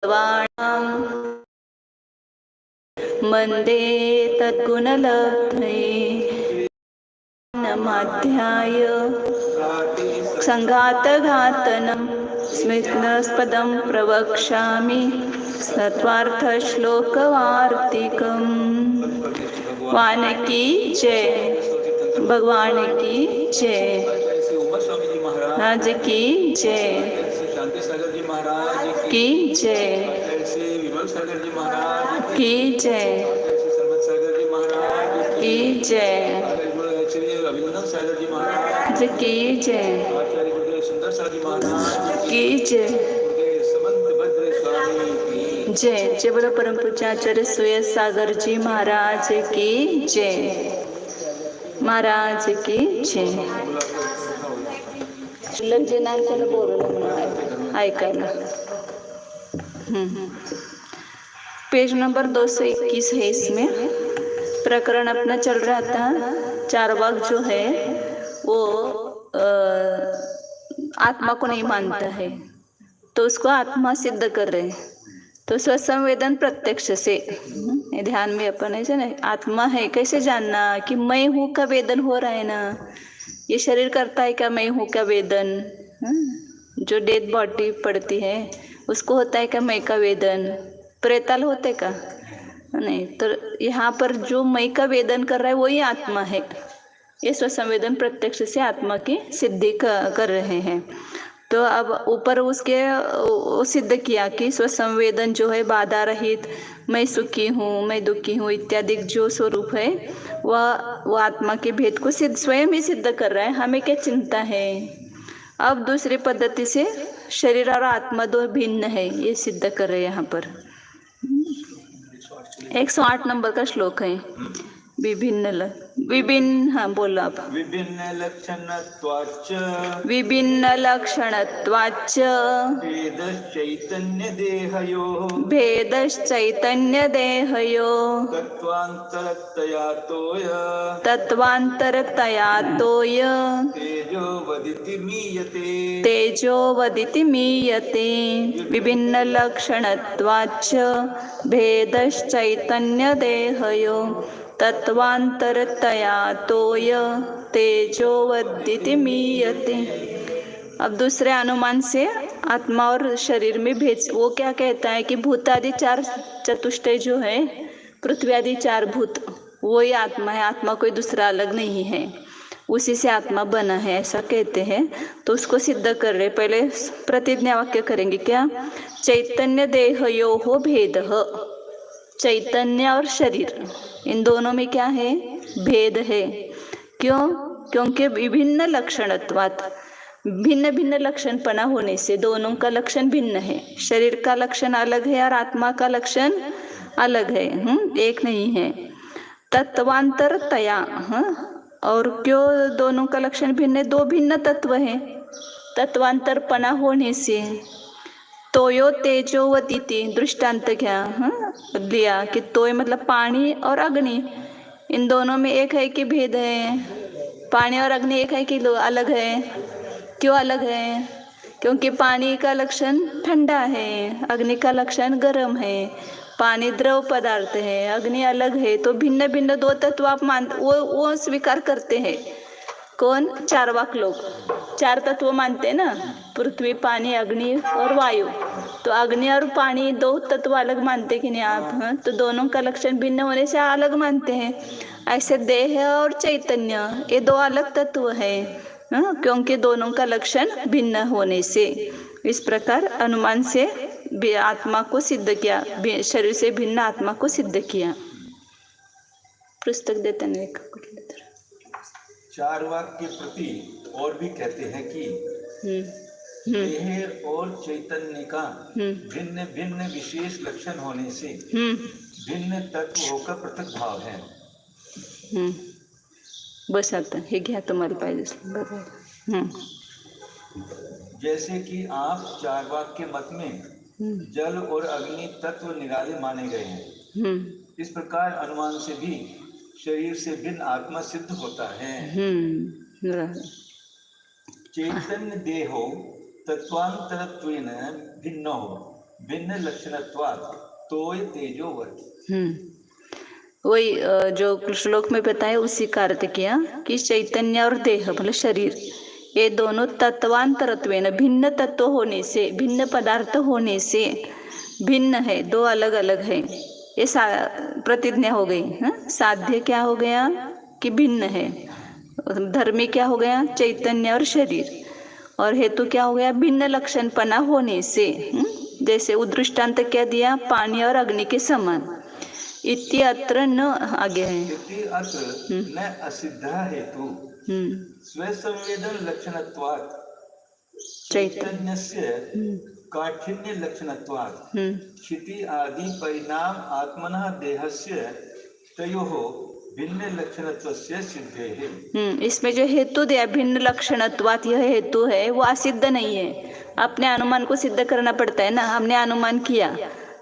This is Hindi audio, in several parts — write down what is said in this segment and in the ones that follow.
सर्वाणां वन्दे तद्गुणलब्धये नमाध्याय संघातघातनं स्मृतिस्पदं प्रवक्ष्यामि सत्वार्थश्लोकवार्तिकम्। भगवान की जय, भगवान की जय, राज की जय, शांति सागर जी महाराज की जय, विमल सागर जी महाराज की जय, सागर जी महाराज की जय, अभिनंदन सागर जी महाराज की जय, आचार्य गुरुदेव सुंदर सागर जी महाराज की जय, समंत भद्र स्वामी की जय। जय बोलो परम पूज्य आचार्य सुयस सागर जी महाराज की जय, महाराज की जय। शिल्लक जनांच्याला बोलवलं म्हणून ऐकायला। पेज नंबर 221 है। इसमें प्रकरण अपना चल रहा था। चार्वाक जो है वो आत्मा को नहीं मानता है, तो उसको आत्मा सिद्ध कर रहे हैं। तो स्वसंवेदन प्रत्यक्ष से ध्यान में अपन ऐसे ना, आत्मा है कैसे जानना कि मैं हूँ का वेदन हो रहा है ना, ये शरीर करता है क्या मैं हूँ का वेदन। जो डेड बॉडी पड़ती है उसको होता है क्या मैं का वेदन, प्रेताल होते का नहीं। तो यहाँ पर जो मैं का वेदन कर रहा है वही आत्मा है। ये स्वसंवेदन प्रत्यक्ष से आत्मा की सिद्धि कर रहे हैं। तो अब ऊपर उसके सिद्ध किया कि स्वसंवेदन जो है बाधा रहित, मैं सुखी हूँ मैं दुखी हूँ इत्यादि जो स्वरूप है वह आत्मा के भेद को सिद्ध स्वयं ही सिद्ध कर रहा है। हमें क्या चिंता है। अब दूसरी पद्धति से शरीर और आत्मा दो भिन्न है, ये सिद्ध कर रहे हैं यहाँ पर। 108 नंबर का श्लोक है। विभिन्न हाँ बोलो आप। विभिन्न लक्षणत्वाच्च भेदश्चैतन्य देहयो तत्वान्तरतया तोय तेजो वदिति मीयते। विभिन्न लक्षणत्वाच्च भेदश्चैतन्य देहयो तत्वान्तरतया तोय तेजो वदिति मीयते। अब दूसरे अनुमान से आत्मा और शरीर में भेद, वो क्या कहता है कि भूत आदि चार चतुष्टय जो है, पृथ्वी आदि चार भूत, वही आत्मा है, आत्मा कोई दूसरा अलग नहीं है, उसी से आत्मा बना है ऐसा कहते हैं। तो उसको सिद्ध कर रहे। पहले प्रतिज्ञा वाक्य करेंगे क्या। चैतन्य देहयो हो भेद, चैतन्य और शरीर इन दोनों में क्या है, भेद है। क्यों? क्योंकि विभिन्न लक्षणत्वात्, भिन्न भिन्न लक्षणपना होने से दोनों का लक्षण भिन्न है। शरीर का लक्षण अलग है और आत्मा का लक्षण अलग है, एक नहीं है। तत्वांतरतया, और क्यों दोनों का लक्षण भिन्न है, दो भिन्न तत्व है, तत्वांतरपना होने से। तोयो तेजो वदिति दृष्टांत क्या लिया कि तोय मतलब पानी और अग्नि, इन दोनों में एक है कि भेद है। पानी और अग्नि एक है कि अलग है। क्यों अलग है? क्योंकि पानी का लक्षण ठंडा है, अग्नि का लक्षण गर्म है। पानी द्रव पदार्थ है, अग्नि अलग है। तो भिन्न भिन्न दो तत्व आप वो स्वीकार करते हैं। कौन? चारवाक लोग चार तत्व मानते हैं ना, पृथ्वी पानी अग्नि और वायु। तो अग्नि और पानी दो तत्व अलग मानते कि नहीं आप? तो दोनों का लक्षण भिन्न होने से अलग मानते हैं। ऐसे देह और चैतन्य ये दो अलग तत्व है, क्योंकि दोनों का लक्षण भिन्न होने से। इस प्रकार अनुमान से आत्मा को सिद्ध किया, शरीर से भिन्न आत्मा को सिद्ध किया। पुस्तक देते हैं। चारवाक के प्रति और भी कहते हैं कि देह और चैतन्य का भिन्न भिन्न विशेष लक्षण होने से भिन्न तत्व होकर पृथक भाव है। बस आता हे घ्या तुम्हाला पाहिजे। जैसे कि आप चारवाक के मत में जल और अग्नि तत्व निराले माने गए हैं, इस प्रकार अनुमान से भी शरीर से भिन्न आत्मा सिद्ध होता है। चैतन्य देहो तत्वांतरत्वेन भिन्नो भिन्न लक्षणत्वात् तोय तेजोवत्। वही जो श्लोक में बताया उसी का अर्थ किया कि चैतन्य और देह मतलब शरीर ये दोनों तत्वांतरत्वेन भिन्न तत्व होने से, भिन्न पदार्थ होने से भिन्न है, दो अलग अलग है, ये प्रतिज्ञा हो गई। साध्य क्या हो गया कि भिन्न है, धर्मी क्या हो गया चैतन्य और शरीर, और हेतु क्या हो गया भिन्न लक्षणपना होने से। जैसे उदृष्टांत क्या दिया, पानी और अग्नि के समान। इति अत्र न आगे है, इति अत्र न असिद्धा हेतु स्वसंवेदन लक्षणत्वात् चैतन्यस्य काठिन्य लक्षणत्वात् क्षिति आदि परिणाम आत्मनः देहस्य तयोः भिन्न लक्षणत्वस्य सिद्धेः। इसमें जो हेतु दिया भिन्न लक्षणत्वात्, यह हेतु है वो असिद्ध नहीं है, अपने अनुमान को सिद्ध करना पड़ता है ना। हमने अनुमान किया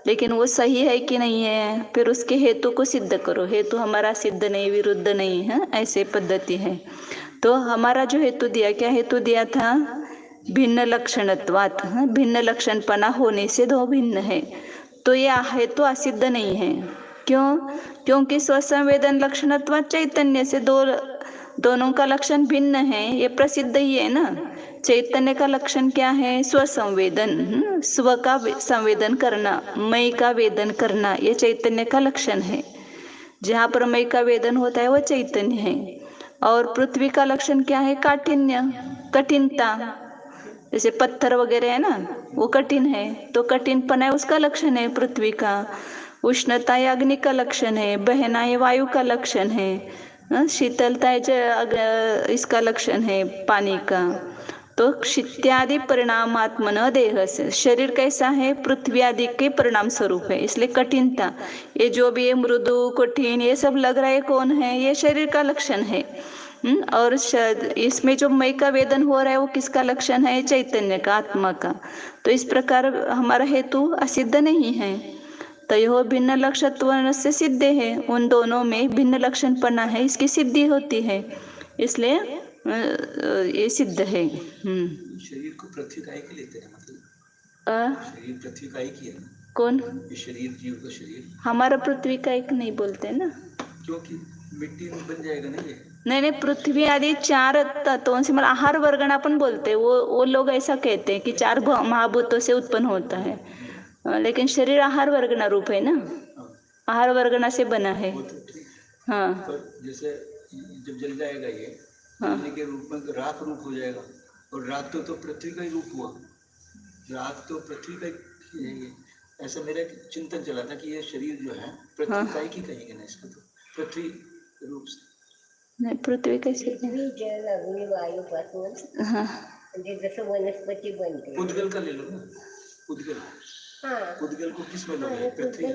लेकिन वो सही है कि नहीं है, फिर उसके हेतु को सिद्ध करो। हेतु हमारा सिद्ध नहीं, विरुद्ध नहीं है, ऐसे पद्धति है। तो हमारा जो हेतु दिया, क्या हेतु दिया था, भिन्न लक्षणत्वात्, भिन्न लक्षणपना होने से दो भिन्न है। तो ये हेतु असिद्ध नहीं है। क्यों? क्योंकि स्वसंवेदन लक्षणत्वात् चैतन्य से दोनों का लक्षण भिन्न है, ये प्रसिद्ध ही है ना। चैतन्य का लक्षण क्या है, स्वसंवेदन, स्व का संवेदन करना, मय का वेदन करना, ये चैतन्य का लक्षण है। जहाँ पर मय का वेदन होता है वो चैतन्य है। और पृथ्वी का लक्षण क्या है, काठिन्य, कठिनता। जैसे पत्थर वगैरह है ना, वो कठिन है, तो कठिनपना है उसका लक्षण है पृथ्वी का। उष्णता या अग्नि का लक्षण है, बहना ये वायु का लक्षण है, शीतलता इसका लक्षण है पानी का। तो क्षित्यादि परिणामात्मन देह से, शरीर कैसा है, पृथ्वी आदि के परिणाम स्वरूप है, इसलिए कठिनता, ये जो भी ये मृदु कठिन ये सब लग रहा है कौन है, ये शरीर का लक्षण है। और इसमें जो मय का वेदन हो रहा है वो किसका लक्षण है, चैतन्य का, आत्मा का। तो इस प्रकार हमारा हेतु असिद्ध नहीं है। तो यह भिन्न लक्षणत्व से सिद्ध है, उन दोनों में भिन्न लक्षणपना है, इसकी सिद्धि होती है, इसलिए ये सिद्ध है। शरीर को पृथ्वी का एक लेते हैं, मतलब शरीर पृथ्वी का एक ही है ना। कौन? शरीर, जीव का शरीर हमारा पृथ्वी का एक नहीं बोलते ना, क्योंकि मिट्टी में बन जाएगा ना ये। नहीं, पृथ्वी आदि चार तत्वों से, मतलब आहार वर्गण अपन बोलते हैं, वो लोग ऐसा कहते हैं कि चार महाभूतों से उत्पन्न होता है, लेकिन शरीर आहार वर्गना रूप है ना, आहार वर्गना से बना है। हाँ, पर जैसे जब जल जाएगा ये, जलने के रूप में राख रूप हो जाएगा, और राख तो पृथ्वी का ही रूप हुआ, राख तो पृथ्वी का ही है। ऐसा मेरा चिंतन चला था कि ये शरीर जो है पृथ्वी का ही कहेंगे ना इसको, तो पृथ्वी रूप से नहीं, पृथ्वी कैसे, जल अग्नि वायू पासून, हाँ, म्हणजे जसं वनस्पती बनते। उद्गल का ले लो ना, उद्गल, उद्गल को किस में लोगे, पृथ्वी,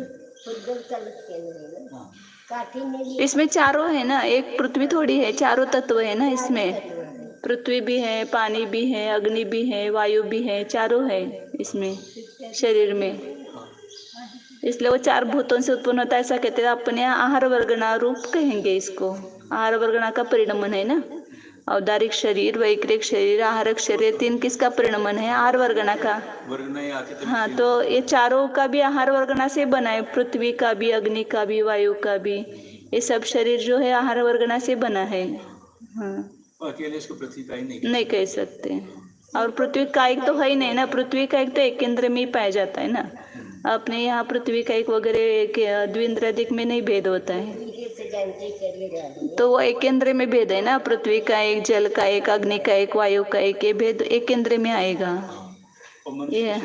उद्गल का लक्षण है ना, काठिन्य भी इसमें चारों है ना, एक पृथ्वी थोड़ी है, चारों तत्व है ना इसमें, पृथ्वी भी है, पानी भी है, अग्नि भी है, वायु भी है, चारों है इसमें शरीर में, इसलिए वो चार भूतों से उत्पन्न होता है, ऐसा कहते हैं। अपने आहार वर्गना रूप कहेंगे इसको, आहार वर्गना का परिणमन है ना। औदारिक शरीर, वैक्रिक शरीर, आहारक शरीर, तीन किसका परिणमन है, आहार वर्गना का। हाँ, तो ये चारों का भी आहार वर्गना से बना है, पृथ्वी का भी, अग्नि का भी, वायु का भी, ये सब शरीर जो है आहार वर्गना से बना है। हाँ, अकेले इसको पृथ्वी का ही नहीं कह सकते। और पृथ्वी का एक तो है ही नहीं ना, पृथ्वी का एक तो एक केंद्र में ही पाया जाता है ना, अपने यहाँ पृथ्वी का एक वगैरह द्विन्द्रादिक में नहीं भेद होता है, तो वो एक केंद्र में भेद है ना, पृथ्वी का एक, जल का एक, अग्नि का एक, वायु का एक, ये भेद एक केंद्र में आएगा। ये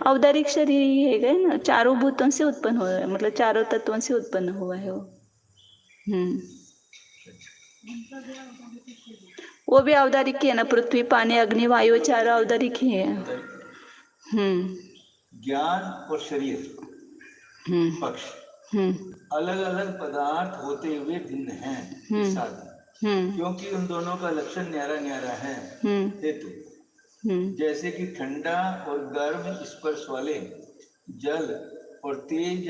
औदारिक शरीर ही है ना, चारों भूतों से उत्पन्न हुआ है, मतलब चारों तत्वों से उत्पन्न हुआ है वो। वो भी औदारिक ही है ना, पृथ्वी, पानी, अग्नि, वायु, चारों औदारिक ही है। ज्ञान और शरीर पक्ष अलग अलग पदार्थ होते हुए भिन्न हैं साथ, क्योंकि उन दोनों का लक्षण न्यारा न्यारा है। हेतु जैसे कि ठंडा और गर्म स्पर्श वाले जल और तेज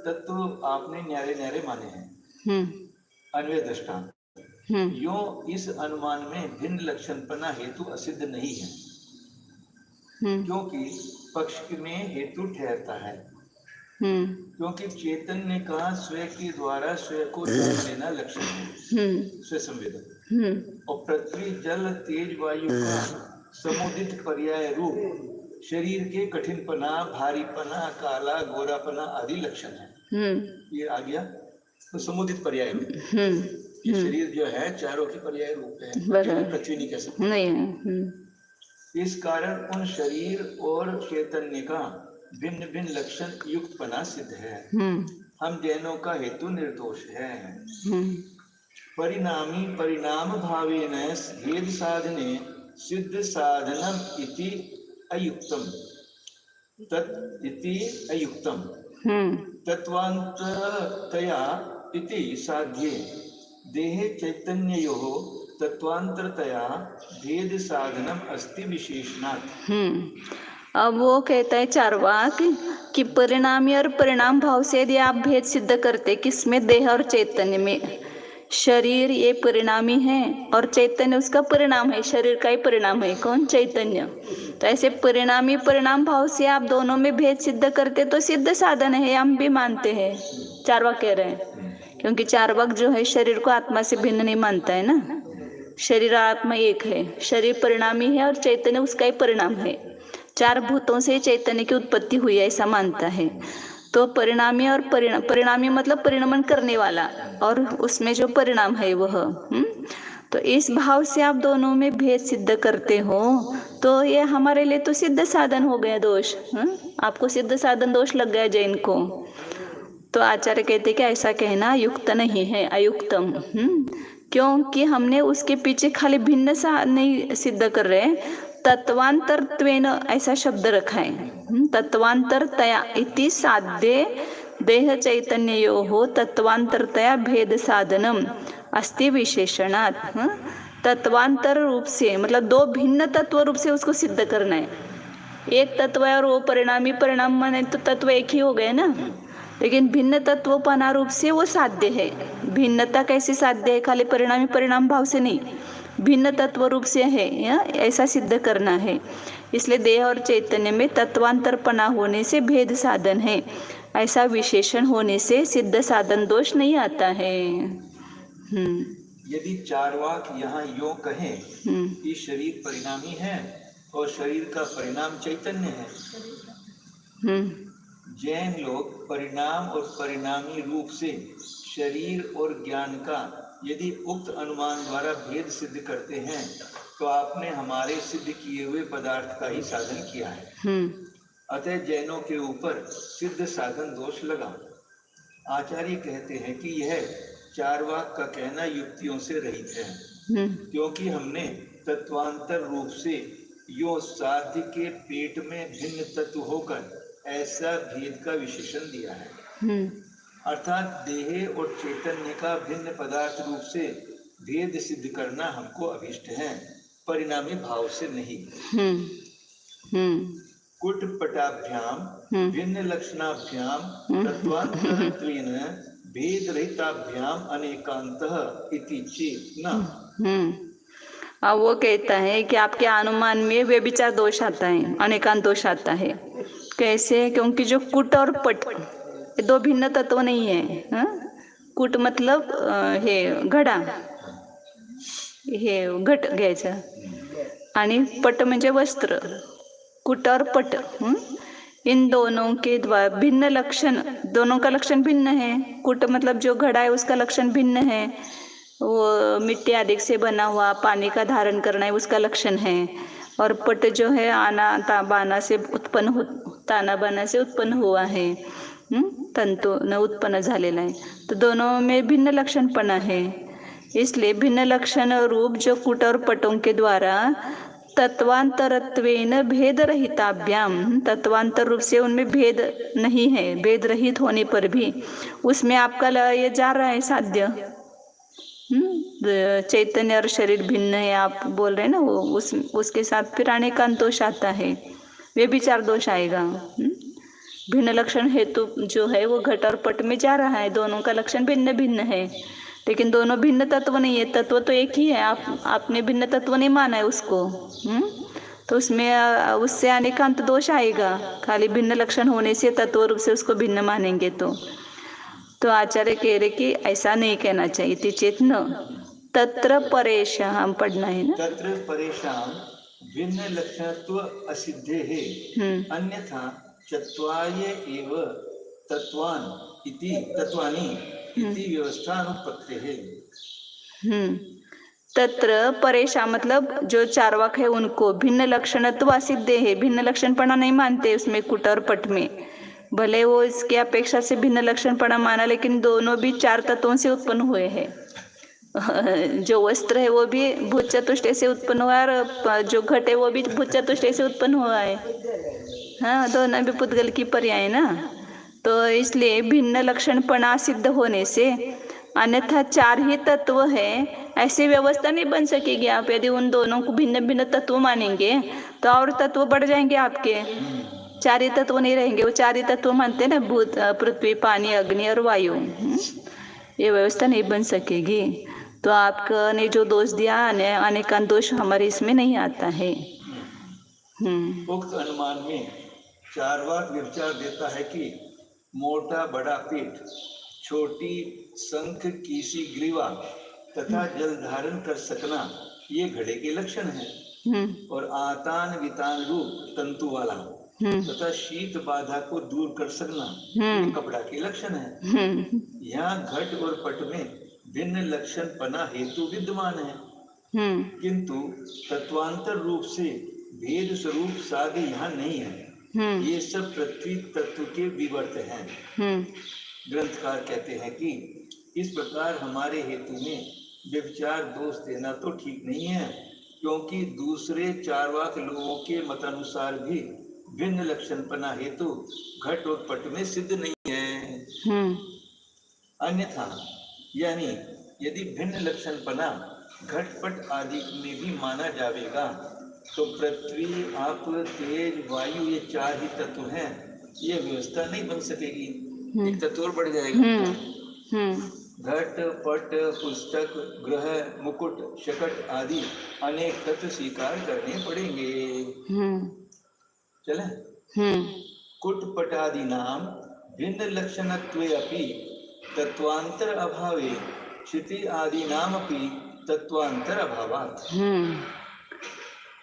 तत्व आपने न्यारे न्यारे माने हैं अन्वय दृष्टांत। यूं इस अनुमान में भिन्न लक्षणपना हेतु असिद्ध नहीं है। क्योंकि पक्ष में हेतु ठहरता है। क्योंकि चैतन्य का स्वयं के द्वारा स्वयं को जान लेना लक्षण है, स्वयं संवेदन। और पृथ्वी जल तेज वायु का समुदित पर्याय रूप शरीर के कठिनपना, भारीपना, काला गोरापना आदि लक्षण है। ये आ गया तो समुदित पर्याय रूप। ये शरीर जो है चारों के पर्याय रूप है, पृथ्वी नहीं कह सकते नहीं। इस कारण उन शरीर और चैतन्य का भिन्न भिन्न लक्षण युक्तपना सिद्ध है। हम जैनों का हेतु निर्दोष है। परिणामी परिणाम भावेन भेद साधने सिद्ध साधनम इति अयुक्तम तत् इति अयुक्तम तत्वांतरतया इति साध्ये देहे चैतन्ययोः तत्वांतरतया भेद साधनम अस्ति विशेषणात्। अब वो कहता है चार्वाक कि परिणामी और परिणाम भाव से यदि आप भेद सिद्ध करते, किसमें? देह और चैतन्य में। शरीर ये परिणामी है और चैतन्य उसका परिणाम है, शरीर का ही परिणाम है। कौन? चैतन्य। तो ऐसे परिणामी परिणाम भाव से आप दोनों में भेद सिद्ध करते तो सिद्ध साधन है, हम भी मानते हैं, चार्वाक कह रहे हैं। क्योंकि चार्वाक जो है शरीर को आत्मा से भिन्न नहीं मानता है ना, शरीर आत्मा एक है, शरीर परिणामी है और चैतन्य उसका ही परिणाम है। चार भूतों से चैतन्य की उत्पत्ति हुई है ऐसा मानता है। तो परिणामी और परिणामी मतलब परिणमन करने वाला, और उसमें जो परिणाम है वह। तो इस भाव से आप दोनों में भेद सिद्ध करते हो तो ये हमारे लिए तो सिद्ध साधन हो गया दोष। आपको सिद्ध साधन दोष लग गया जैन को। तो आचार्य कहते कि ऐसा कहना युक्त नहीं है, अयुक्तम। क्योंकि हमने उसके पीछे खाली भिन्न सा नहीं सिद्ध कर रहे, तत्वांतरत्वेन ऐसा शब्द रखा है। तत्वांतरतया इति साध्ये देह चैतन्ययोः तत्वांतरतया भेद साधनम अस्ति विशेषणात्। तत्वांतर रूप से मतलब दो भिन्न तत्व रूप से उसको सिद्ध करना है। एक तत्व है और वो परिणामी परिणाम माने तो तत्व एक ही हो गए ना, लेकिन भिन्न तत्वपना रूप से वो साध्य है। भिन्नता कैसे साध्य है? खाली परिणामी परिणाम भाव से नहीं, भिन्न तत्व रूप से है, ऐसा सिद्ध करना है। इसलिए देह और चैतन्य में तत्वांतरपना होने से भेद साधन है, ऐसा विशेषण होने से सिद्ध साधन दोष नहीं आता है। यदि चार्वाक यहाँ यो कहें कि शरीर परिणामी है और शरीर का परिणाम चैतन्य है, जैन लोग परिणाम और परिणामी रूप से शरीर और ज्ञान का यदि उक्त अनुमान द्वारा भेद सिद्ध करते हैं तो आपने हमारे सिद्ध किए हुए पदार्थ का ही साधन किया है। अतः जैनों के ऊपर सिद्ध साधन दोष लगा। आचार्य कहते हैं कि यह चार्वाक का कहना युक्तियों से रहित है, क्योंकि हमने तत्वांतर रूप से यो साध्य के पेट में भिन्न तत्व होकर ऐसा भेद का विशेषण दिया है। अर्थात देह और चैतन्य का भिन्न पदार्थ रूप से भेद सिद्ध करना हमको अभिष्ट है, परिणामी भाव से नहीं। कुटपटाभ्याम भिन्न लक्षणाभ्याम तत्वांतरत्वेन भेद रहिताभ्याम अनेकांतः इति चेत न। अब वो कहता है कि आपके अनुमान में व्यभिचार दोष आता है, अनेकांत दोष आता है। कैसे? क्योंकि जो कुट और पट दो भिन्न तत्व नहीं है। कुट मतलब हे घडा, हे घट घ्यायचा, आणि पट म्हणजे वस्त्र। कुट और पट, इन दोनों के द्वारा भिन्न लक्षण, दोनों का लक्षण भिन्न है। कुट मतलब जो घड़ा है उसका लक्षण भिन्न है, वो मिट्टी आदि से बना हुआ पानी का धारण करना है उसका लक्षण है। और पट जो है आना बाना से उत्पन्न ताना बाना से उत्पन्न हुआ है, तंतु न उत्पन्न झालेला है। तो दोनों में भिन्न लक्षणपना है। इसलिए भिन्न लक्षण रूप जो कुट और पटों के द्वारा तत्वांतरत्वेन भेद रहिताभ्याम, तत्वांतर रूप से उनमें भेद नहीं है, भेद रहित होने पर भी उसमें आपका ये जा रहा है साध्य। चैतन्य और शरीर भिन्न है आप बोल रहे हैं ना, वो उसके साथ फिर अनेकांत दोष आता है, व्यभिचार दोष आएगा। भिन्न लक्षण हेतु जो है वो घट और पट में जा रहा है, दोनों का लक्षण भिन्न भिन्न है, लेकिन दोनों भिन्न तत्व नहीं है, तत्व तो एक ही है। आपने भिन्न तत्व नहीं माना है उसको, तो उसमें उससे अनेकांत दोष आएगा। खाली भिन्न लक्षण होने से तत्व रूप से उसको भिन्न मानेंगे तो आचार्य कह रहे कि ऐसा नहीं कहना चाहिए। इति चेत न तत्र परेशान, हम पढ़ना है ना, तत्र परेशान भिन्न लक्षणत्व असिद्धे है, अन्यथा चत्वार्य एव तत्वान इति तत्वानि इति व्यवस्था अनुपत्ति है। तत्र परेशान मतलब जो चार्वाक है उनको भिन्न लक्षणत्व असिद्ध है, भिन्न लक्षणपणा नहीं मानते उसमें कुट और पट में। भले वो इसके अपेक्षा से भिन्न लक्षणपणा माना, लेकिन दोनों भी चार तत्वों से उत्पन्न हुए हैं। जो वस्त्र है वो भी भूत चतुष्टय से उत्पन्न हुआ है, और जो घट है वो भी भूत चतुष्टय से उत्पन्न हुआ है। हाँ, दोनों भी पुद्गल की पर्याय ना। तो इसलिए भिन्न लक्षणपणा सिद्ध होने से अन्यथा चार ही तत्व है, ऐसी व्यवस्था नहीं बन सकेगी। आप यदि उन दोनों को भिन्न भिन्न तत्व मानेंगे तो और तत्व बढ़ जाएंगे आपके, चार ही तत्व नहीं रहेंगे। वो चार ही तत्व मानते हैं ना, भूत, पृथ्वी, पानी, अग्नि और वायु। ये व्यवस्था नहीं बन सकेगी। तो आपने जो दोष दिया अनेकांत दोष हमारे इसमें नहीं आता है। उक्त अनुमान में चार्वाक विचार देता है कि मोटा बड़ा पेट, छोटी शंख की सी ग्रीवा तथा जल धारण कर सकना ये घड़े के लक्षण है, और आतान वितान रूप तंतु वाला तथा शीत बाधा को दूर कर सकना ये कपड़ा के लक्षण है। यहाँ घट और पट में भिन्न लक्षण पना हेतु विद्यमान है, किंतु तत्वांतर रूप से भेद स्वरूप साध यहाँ नहीं है। ये सब पृथ्वी तत्व के विवर्त हैं। ग्रंथकार कहते हैं कि इस प्रकार हमारे हेतु में व्यभिचार दोष देना तो ठीक नहीं है, क्योंकि दूसरे चार्वाक लोगों के मतानुसार भी भिन्न लक्षणपना हेतु घट और पट में सिद्ध नहीं है। अन्यथा यानी यदि भिन्न लक्षणपना घट पट आदि में भी माना जाएगा तो पृथ्वी, आप, तेज, वायु ये चार ही तत्व हैं, ये व्यवस्था नहीं बन सकेगी। एक तत्व और बढ़ जाएगा। घट पट पुस्तक ग्रह मुकुट शकट आदि अनेक तत्व स्वीकार करने पड़ेंगे। चले कुट पटादि नाम भिन्न लक्षणत्वे अपि तत्वांतर अभावे क्षिति आदि नाम अपि तत्वांतर अभावात्।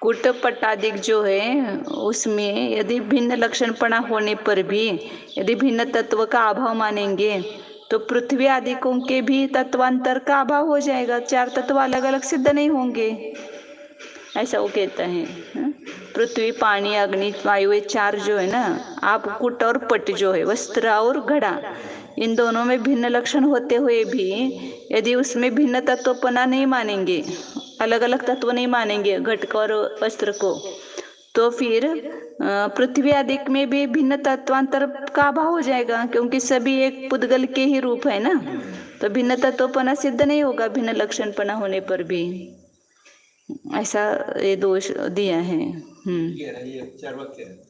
कुट पटादिक जो है उसमें यदि भिन्न लक्षणपणा होने पर भी यदि भिन्न तत्व का अभाव मानेंगे तो पृथ्वी आदिकों के भी तत्वांतर का अभाव हो जाएगा। चार तत्व अलग अलग सिद्ध नहीं होंगे, ऐसा वो कहता है। पृथ्वी, पानी, अग्नि, वायु ये चार जो है ना, आप कुट और पट जो है वस्त्र और घड़ा, इन दोनों में भिन्न लक्षण होते हुए भी यदि उसमें भिन्न तत्वपना नहीं मानेंगे, अलग अलग तत्व नहीं मानेंगे घट को और वस्त्र को, तो फिर पृथ्वी आदिक में भी भिन्न तत्वांतर का अभाव हो जाएगा, क्योंकि सभी एक पुद्गल के ही रूप है ना। तो भिन्न तत्वपना सिद्ध नहीं होगा भिन्न लक्षणपना होने पर भी। ऐसा ये दोष दिया है।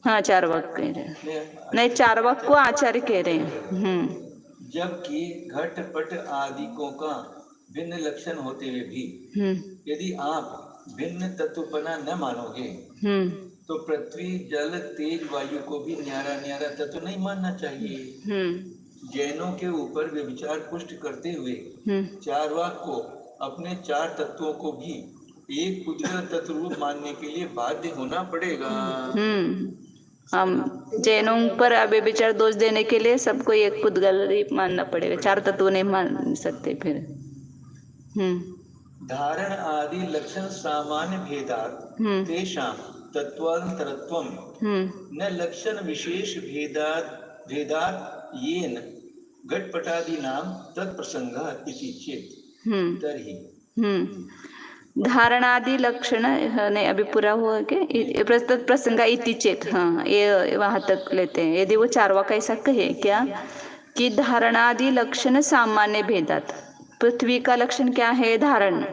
हाँ, चार्वाक कह रहे हैं, नहीं चार्वाक को आचार्य कह रहे हैं। जबकि घट पट आदिकों का भिन्न लक्षण होते हुए भी यदि आप भिन्न तत्वपना न मानोगे तो पृथ्वी, जल, तेज, वायु को भी न्यारा न्यारा तत्व नहीं मानना चाहिए। जैनों के ऊपर वे विचार पुष्ट करते हुए चार्वाक को अपने चार तत्वों को भी एक पुद्गल तत्व रूप मानने के लिए बाध्य होना पड़ेगा। हम जैनों पर अभी विचार दोष देने के लिए सबको एक पुद्गल रूप मानना पड़ेगा, चार तत्व नहीं मान सकते फिर। धारण आदि लक्षण सामान्य भेदात तेषां तत्वांतरत्वं न लक्षण विशेष भेदात येन घटपटादि नाम तत्प्रसंगः इति चेत् तर्हि धारणादि लक्षण नहीं अभी पूरा हुआ कि प्रस्तुत प्रसंग इति चेत। हाँ, ये वहाँ तक लेते हैं। यदि वो चार्वाक ऐसा कहे क्या कि धारणादि लक्षण सामान्य भेदात, पृथ्वी का लक्षण क्या है? धारण।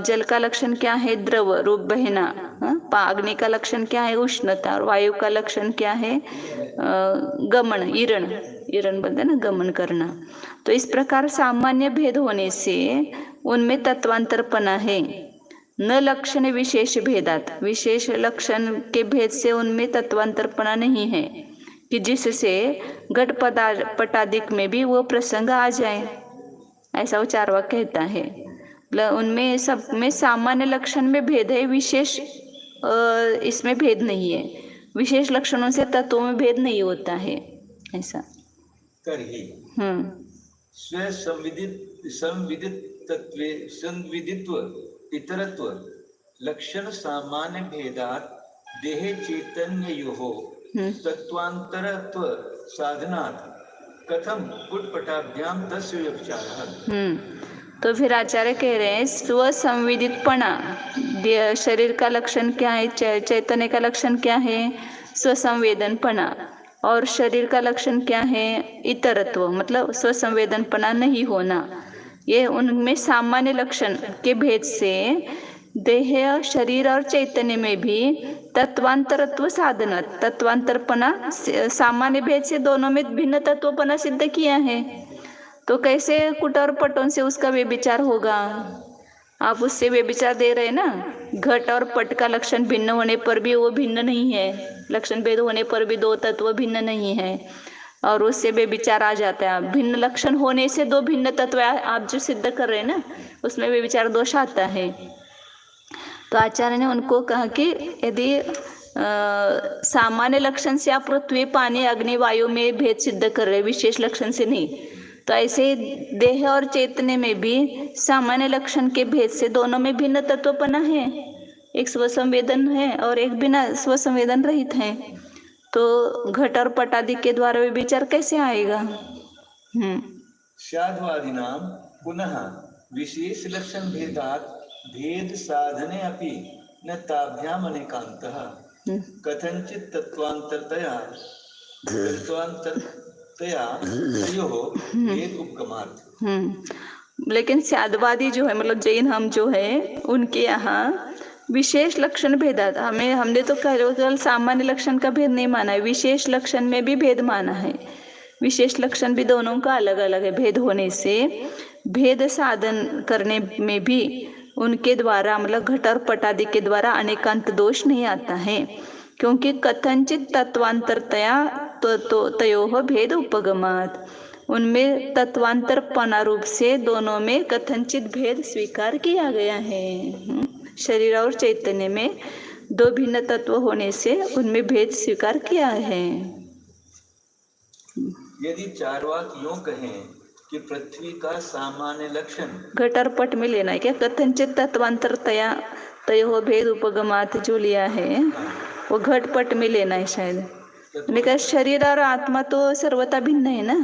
जल का लक्षण क्या है? द्रव रूप बहना। अग्नि का लक्षण क्या है? उष्णता। और वायु का लक्षण क्या है? गमन, ईरण। ईरण बोलते हैं ना, गमन करना। तो इस प्रकार सामान्य भेद होने से उनमें तत्वांतरपना है। न लक्षण विशेष भेदात, विशेष लक्षण के भेद से उनमें तत्वांतरपना नहीं है कि जिससे घट पटादिक में भी वो प्रसंग आ जाए, ऐसा वो चार्वाक कहता है। उनमें सब में सामान्य लक्षण में भेद है, विशेष इसमें भेद नहीं है। विशेष लक्षणों से तत्वों में भेद नहीं होता है, ऐसा। स्व संविदित तत्वे संविदित्व इतरत्व लक्षण सामान्य भेदात देहे चैतन्ययोः तत्वांतरत्व साधनात् कथम कुटपटाभ्याम तस्य व्यभिचारः। तो फिर आचार्य कह रहे हैं स्व संविदितपना, शरीर का लक्षण क्या है, चैतन्य का लक्षण क्या है, स्वसंवेदनपना, और शरीर का लक्षण क्या है, इतरत्व, मतलब स्वसंवेदनपना नहीं होना। ये उनमें सामान्य लक्षण के भेद से देह, शरीर और चैतन्य में भी तत्वांतरत्व साधन, तत्वांतरपना, सामान्य भेद से दोनों में भिन्न तत्वपना सिद्ध किया है। तो कैसे कुट और पटों से उसका व्यभिचार होगा? आप उससे व्यभिचार दे रहे हैं ना। घट और पट का लक्षण भिन्न होने पर भी वो भिन्न नहीं है, लक्षण भेद होने पर भी दो तत्व भिन्न नहीं है, और उससे व्यभिचार आ जाता है। भिन्न लक्षण होने से दो भिन्न तत्व आप जो सिद्ध कर रहे हैं ना, उसमें व्यभिचार दोष आता है। तो आचार्य ने उनको कहा कि यदि सामान्य लक्षण से आप पृथ्वी, पानी, अग्नि, वायु में भेद सिद्ध कर रहे हैं, विशेष लक्षण से नहीं, तो ऐसे देह और चैतन्य में भी सामान्य लक्षण के भेद से दोनों में भिन्न तत्वपना है। एक स्वसंवेदन है और एक बिना स्वसंवेदन रहित है। तो घट और पट आदि के द्वारा विचार कैसे आएगा? शाद्वादिनां पुनः विशेष लक्षण भेदात् भेद साधने अपि न ताभ्याम अनेकान्तः कथंचित तत्वांतरतया भेद उपगमात्। लेकिन शाद्वादी जो है, मतलब जैन हम जो है, उनके यहाँ विशेष लक्षण भेदात, हमने तो केवल सामान्य लक्षण का भेद नहीं माना है, विशेष लक्षण में भी भेद माना है। विशेष लक्षण भी दोनों का अलग अलग है। भेद होने से भेद साधन करने में भी उनके द्वारा, मतलब घट और पट आदि के द्वारा अनेकांत दोष नहीं आता है, क्योंकि कथनचित तत्वांतरतया तयोः भेद उपगमात्, उनमें तत्वांतरपना रूप से दोनों में कथनचित भेद स्वीकार किया गया है। शरीर और चैतन्य में दो भिन्न तत्व होने से उनमें भेद स्वीकार किया है। यदि चार्वाक यूं कहें कि पृथ्वी का सामान्य लक्षण घट और पट में लेना है क्या? कथनचित तत्वांतरतया तयोः भेद उपगमात् जो लिया है वो घट पट में लेना है शायद। लेकिन शरीर और आत्मा तो सर्वथा भिन्न है ना,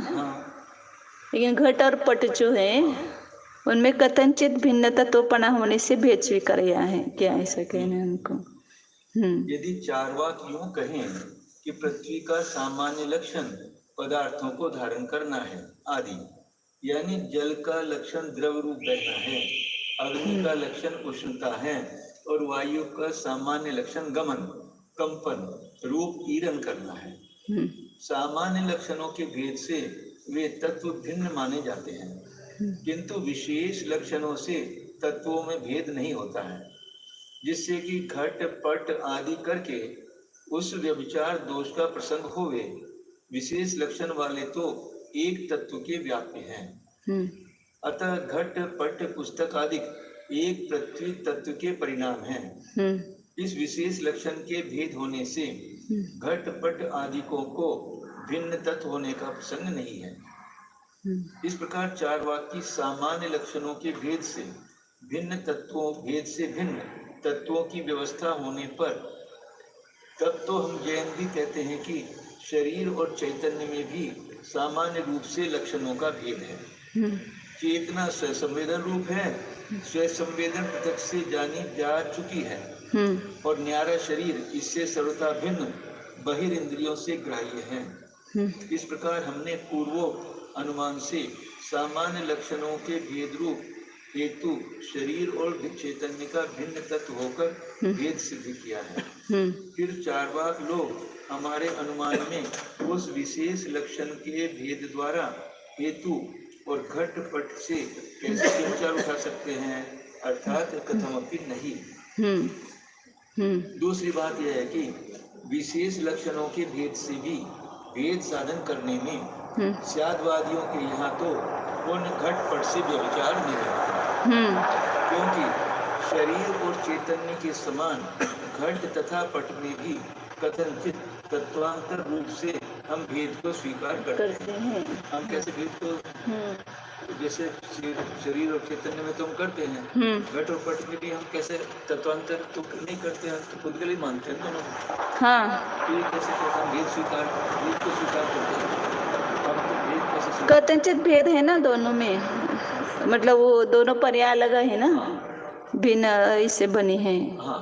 लेकिन घट और पट जो है उनमें कथनचित भिन्न तत्वपना होने से भेद स्वीकार किया है। क्या ऐसा कहना है उनको? यदि चार्वाक यूं कहें कि पृथ्वी का सामान्य लक्षण पदार्थों को धारण करना है आदि, यानी जल का लक्षण द्रव रूप बहना है, अग्नि का लक्षण उष्णता है, और वायु का सामान्य लक्षण गमन, कंपन रूप ईरण करना है। सामान्य लक्षणों के भेद से वे तत्व भिन्न माने जाते हैं, किंतु विशेष लक्षणों से तत्वों में भेद नहीं होता है, जिससे कि घट पट आदि करके उस व्यभिचार दोष का प्रसंग होवे। विशेष लक्षण वाले तो एक तत्व के व्याप्य हैं, अतः घट पट पुस्तक आदि एक पृथ्वी तत्व के परिणाम हैं। इस विशेष लक्षण के भेद होने से घट पट आदिकों को भिन्न तत्व होने का प्रसंग नहीं है। इस प्रकार चार्वाक की सामान्य लक्षणों के भेद से भिन्न तत्वों, भेद से भिन्न तत्वों की व्यवस्था होने पर तब तो हम जैन भी कहते हैं कि शरीर और चैतन्य में भी सामान्य रूप से लक्षणों का भेद है। चेतना स्वसंवेदन रूप है, स्वसंवेदन पृथक से जानी जा चुकी है, और न्यारा शरीर इससे सर्वथा भिन्न बहिर्इंद्रियों से ग्राह्य है। इस प्रकार हमने पूर्वो अनुमान से सामान्य लक्षणों के भेद रूप हेतु शरीर और चैतन्य का भिन्न तत्व होकर भेद सिद्ध किया है। फिर चार्वाक लोग हमारे अनुमान में उस विशेष लक्षण के भेद द्वारा हेतु और घट पट से कैसे विचार उठा सकते हैं? अर्थात कथमपि नहीं। दूसरी बात यह है कि विशेष लक्षणों के भेद से भी भेद साधन करने में स्यादवादियों के यहाँ तो पूर्ण घटपट से व्यभिचार नहीं रहता, क्योंकि शरीर और चैतन्य के समान घट तथा पट में भी कथनचित तत्वांतर रूप से हम भेद को स्वीकार करते हैं। हम कैसे भेद को, जैसे शरीर और चैतन्य में तो हम करते हैं, घट और पट में भी हम कैसे तत्वांतर तो नहीं करते हैं, तो खुद के लिए मानते हैं दोनों। तो ये कैसे हम भेद को स्वीकार करते हैं? कथनचित भेद है ना दोनों में, मतलब वो दोनों पर्याय अलग है ना, भिन्न इससे बनी है। हाँ,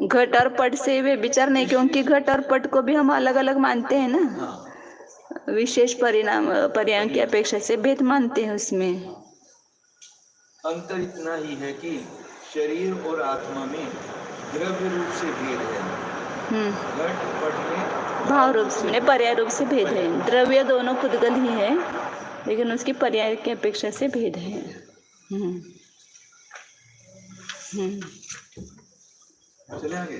घट और पट से वे विचार नहीं, क्योंकि घट और पट को भी हम अलग अलग मानते हैं ना, विशेष पर्याय की अपेक्षा से भेद मानते हैं उसमें। अंतर इतना ही है कि शरीर और आत्मा में द्रव्य रूप से भेद है, घट पट में भाव रूप से, पर्याय रूप से भेद है। द्रव्य दोनों पुद्गल ही है, लेकिन उसकी पर्याय की अपेक्षा से भेद है। चले आगे।